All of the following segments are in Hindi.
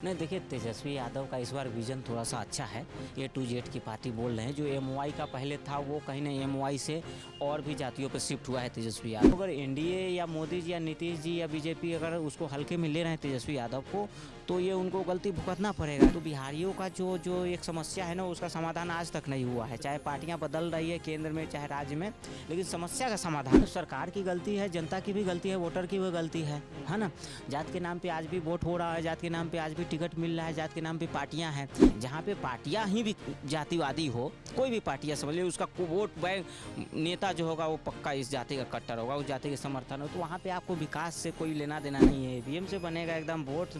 नहीं देखिए, तेजस्वी यादव का इस बार विजन थोड़ा सा अच्छा है। ए टू जेड की पार्टी बोल रहे हैं। जो एमओआई का पहले था वो कहीं ना एमओआई से और भी जातियों पर शिफ्ट हुआ है तेजस्वी यादव। अगर एनडीए या मोदी जी या नीतीश जी या बीजेपी अगर उसको हल्के में ले रहे हैं तेजस्वी यादव को, तो ये उनको गलती भुगतना पड़ेगा। तो बिहारियों का जो एक समस्या है ना, उसका समाधान आज तक नहीं हुआ है। चाहे पार्टियां बदल रही है केंद्र में चाहे राज्य में, लेकिन समस्या का समाधान तो सरकार की गलती है, जनता की भी गलती है, वोटर की भी गलती है ना। जात के नाम पे आज भी वोट हो रहा है, जात के नाम पे आज भी टिकट मिल रहा है, जात के नाम पे पार्टियां हैं। जहाँ पे पार्टियां ही भी जातिवादी हो, कोई भी पार्टियां समझ लीजिए, उसका वोट बैंक नेता जो होगा वो पक्का इस जाति का कट्टर होगा, उस जाति के समर्थन हो, तो वहाँ पे आपको विकास से कोई लेना देना नहीं है। ईवीएम से बनेगा एकदम वोट।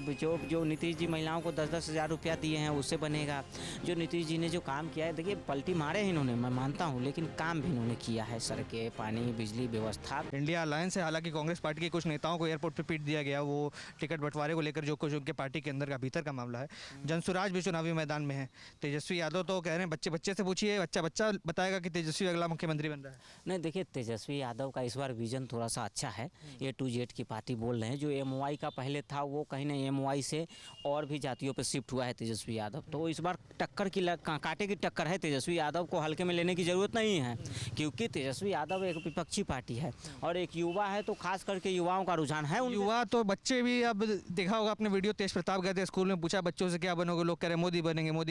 जो नीतीश जी महिलाओं को 10-10 हज़ार रुपया दिए हैं उससे बनेगा। जो नीतीश जी ने जो काम किया है, देखिए पलटी मारे हैं इन्होंने, मैं मानता हूँ, लेकिन काम भी इन्होंने किया है। सड़कें, पानी, बिजली व्यवस्था। इंडिया अलायंस है, हालांकि कांग्रेस पार्टी के कुछ नेताओं को एयरपोर्ट पर पीट दिया गया, वो टिकट बंटवारे को लेकर जो कुछ उनके पार्टी के अंदर का भीतर का मामला है। जनसुराज भी चुनावी मैदान में है। तेजस्वी यादव तो कह रहे हैं बच्चे से पूछिए, बच्चा बताएगा कि तेजस्वी अगला मुख्यमंत्री बन रहा है। नहीं देखिए, तेजस्वी यादव का इस बार विजन थोड़ा सा अच्छा है। ए टू जेड की पार्टी बोल रहे हैं। जो एमओआई का पहले था वो कहीं ना एमओआई से और भी जातियों पर शिफ्ट हुआ है तेजस्वी यादव। तो इस बार कांटे की टक्कर है। तेजस्वी यादव को हल्के में लेने की ज़रूरत नहीं है, क्योंकि तेजस्वी यादव एक विपक्षी पार्टी है और एक युवा है, तो खास करके युवाओं का रुझान है। युवा तो बच्चे भी, अब देखा होगा आपने वीडियो, तेज प्रताप गए थे स्कूल में, पूछा बच्चों से क्या बनोगे, लोग कह रहे मोदी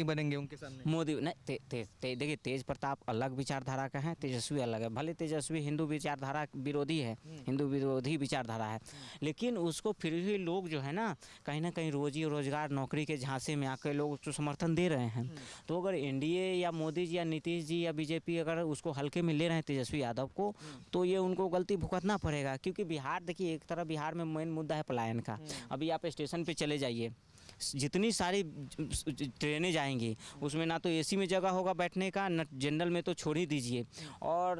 बनेंगे उनके सामने। मोदी नहीं, देखिए तेज प्रताप अलग विचारधारा का है, तेजस्वी अलग है। भले तेजस्वी हिंदू विचारधारा विरोधी है, हिंदू विरोधी विचारधारा है, लेकिन उसको फिर भी लोग जो है ना कहीं रोजी रोजगार नौकरी के झांसे में आकर लोग उसको समर्थन दे रहे हैं। तो अगर एनडीए या मोदी जी या नीतीश जी या बीजेपी अगर उसको हल्के में ले रहे हैं तेजस्वी यादव को, तो ये उनको गलती भुगतना पड़ेगा। क्योंकि बिहार, देखिए एक तरफ बिहार में मेन मुद्दा है पलायन का। अभी आप स्टेशन पे चले जाइए, जितनी सारी ट्रेनें जाएंगी उसमें ना तो एसी में जगह होगा बैठने का, न जनरल में तो छोड़ ही दीजिए। और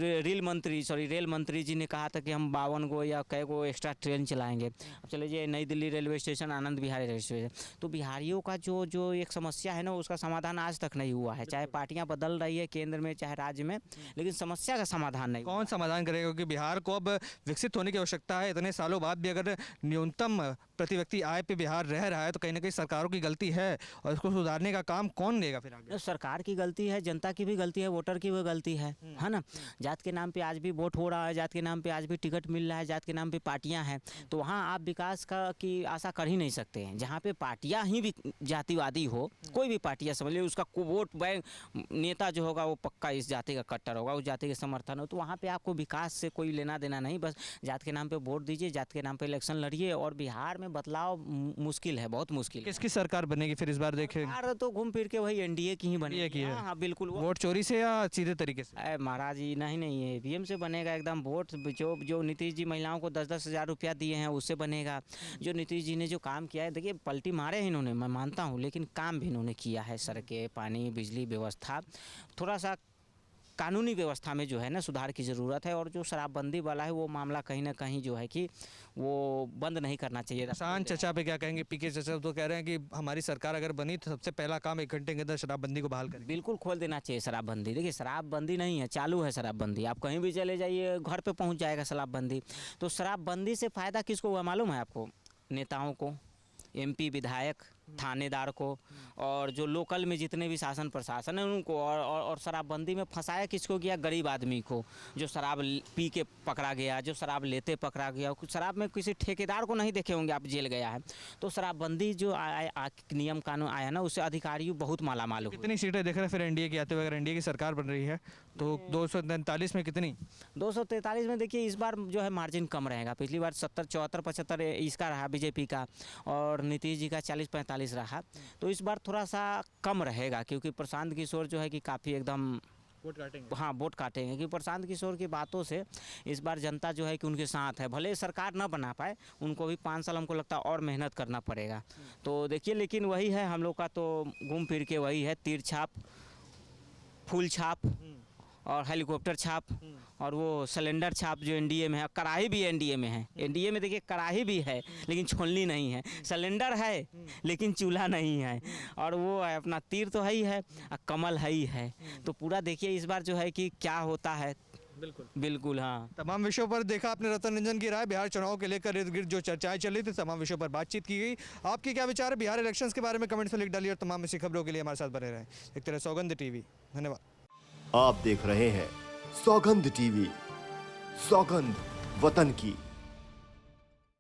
रेल मंत्री जी ने कहा था कि हम 52 गो या कई गो एक्स्ट्रा ट्रेन चलाएंगे। अब चले जाइए नई Delhi railway station, Anand Vihar railway station. तो बिहारियों का जो एक समस्या है ना, उसका समाधान आज तक नहीं हुआ है। चाहे पार्टियां बदल रही है केंद्र में चाहे राज्य में, लेकिन समस्या का समाधान नहीं। कौन समाधान करेगा? क्योंकि बिहार को अब विकसित होने की आवश्यकता है। इतने सालों बाद भी अगर न्यूनतम प्रति व्यक्ति आय पे बिहार रह रहा है, तो कहीं ना कहीं सरकारों की गलती है, और इसको सुधारने का काम कौन लेगा फिर आगे? सरकार की गलती है, जनता की भी गलती है, वोटर की भी गलती है ना। जात के नाम पे आज भी वोट हो रहा है, जात के नाम पे आज भी टिकट मिल रहा है, जात के नाम पे पार्टियां हैं, तो वहाँ आप विकास की आशा कर ही नहीं सकते हैं। जहाँ पे पार्टियां ही भी जातिवादी हो, कोई भी पार्टियां समझ लीजिए, उसका वोट बैंक नेता जो होगा वो पक्का इस जाति का कट्टर होगा, उस जाति के समर्थन हो, तो वहाँ पे आपको विकास से कोई लेना देना नहीं। बस जात के नाम पे वोट दीजिए, जात के नाम पे इलेक्शन लड़िए, और बिहार में बदलाव मुश्किल है, बहुत मुश्किल। किसकी सरकार बनेगी फिर इस बार? देखें तो घूम फिर के वही एनडीए की ही बनेगी। हाँ बिल्कुल। वोट चोरी से या सीधे तरीके से? महाराज जी नहीं है, ईवीएम से बनेगा एकदम वोट। जो नीतीश जी महिलाओं को 10-10 हज़ार रुपया दिए हैं उससे बनेगा। जो नीतीश जी ने जो काम किया है, देखिए पलटी मारे हैं इन्होंने, मैं मानता हूँ, लेकिन काम भी इन्होंने किया है। सड़कें, पानी, बिजली व्यवस्था, थोड़ा सा कानूनी व्यवस्था में जो है ना सुधार की ज़रूरत है। और जो शराबबंदी वाला है वो मामला कहीं ना कहीं जो है कि वो बंद नहीं करना चाहिए। किसान चचा पे क्या कहेंगे? पीके चचा तो कह रहे हैं कि हमारी सरकार अगर बनी तो सबसे पहला काम 1 घंटे के अंदर शराबबंदी को बहाल करें। बिल्कुल खोल देना चाहिए शराबबंदी। देखिए शराबबंदी नहीं है, चालू है शराबबंदी। आप कहीं भी चले जाइए, घर पे पहुंच जाएगा शराबबंदी। तो शराबबंदी से फ़ायदा किसको हुआ मालूम है आपको? नेताओं को, एमपी विधायक, थानेदार को, और जो लोकल में जितने भी शासन प्रशासन है उनको। और शराबबंदी में फंसाया किसको गया? गरीब आदमी को, जो शराब पी के पकड़ा गया, जो शराब लेते पकड़ा गया। शराब में किसी ठेकेदार को नहीं देखे होंगे आप, जेल गया है। तो शराबबंदी जो नियम कानून आया ना, उससे अधिकारी बहुत मालामाल हुए। कितनी सीटें देख रहे हैं फिर एनडीए की आते हुए? अगर एनडीए की सरकार बन रही है तो 243 में कितनी? 243 में देखिए इस बार जो है मार्जिन कम रहेगा। पिछली बार 70, 74, 75 इसका रहा बीजेपी का, और नीतीश जी का 40-45 रहा। तो इस बार थोड़ा सा कम रहेगा, क्योंकि प्रशांत किशोर जो है कि काफ़ी एकदम वोट काटेंगे। हाँ वोट काटेंगे, क्योंकि प्रशांत किशोर की बातों से इस बार जनता जो है कि उनके साथ है। भले सरकार ना बना पाए, उनको भी 5 साल हमको लगता है और मेहनत करना पड़ेगा। तो देखिए, लेकिन वही है हम लोग का, तो घूम फिर के वही है, तीर छाप, फूल छाप और हेलीकॉप्टर छाप, और वो सिलेंडर छाप जो एनडीए में है। कड़ाही भी एनडीए में है। एनडीए में देखिए कड़ाही भी है लेकिन छोलनी नहीं है, सिलेंडर है लेकिन चूल्हा नहीं है, और वो है अपना तीर तो है ही है, कमल है ही है। तो पूरा देखिए इस बार जो है कि क्या होता है। बिल्कुल हाँ। तमाम विषयों पर देखा आपने रतन रंजन की राय। बिहार चुनाव के लेकर इर्द गिर्द जो चर्चाएं चल रही थी, तमाम विषयों पर बातचीत की गई। आपकी क्या विचार है बिहार इलेक्शंस के बारे में? कमेंट्स में लिख डालिए और तमाम ऐसी खबरों के लिए हमारे साथ बने रहें। देखते रहे सौगंध टीवी। धन्यवाद। आप देख रहे हैं सौगंध टीवी। सौगंध वतन की।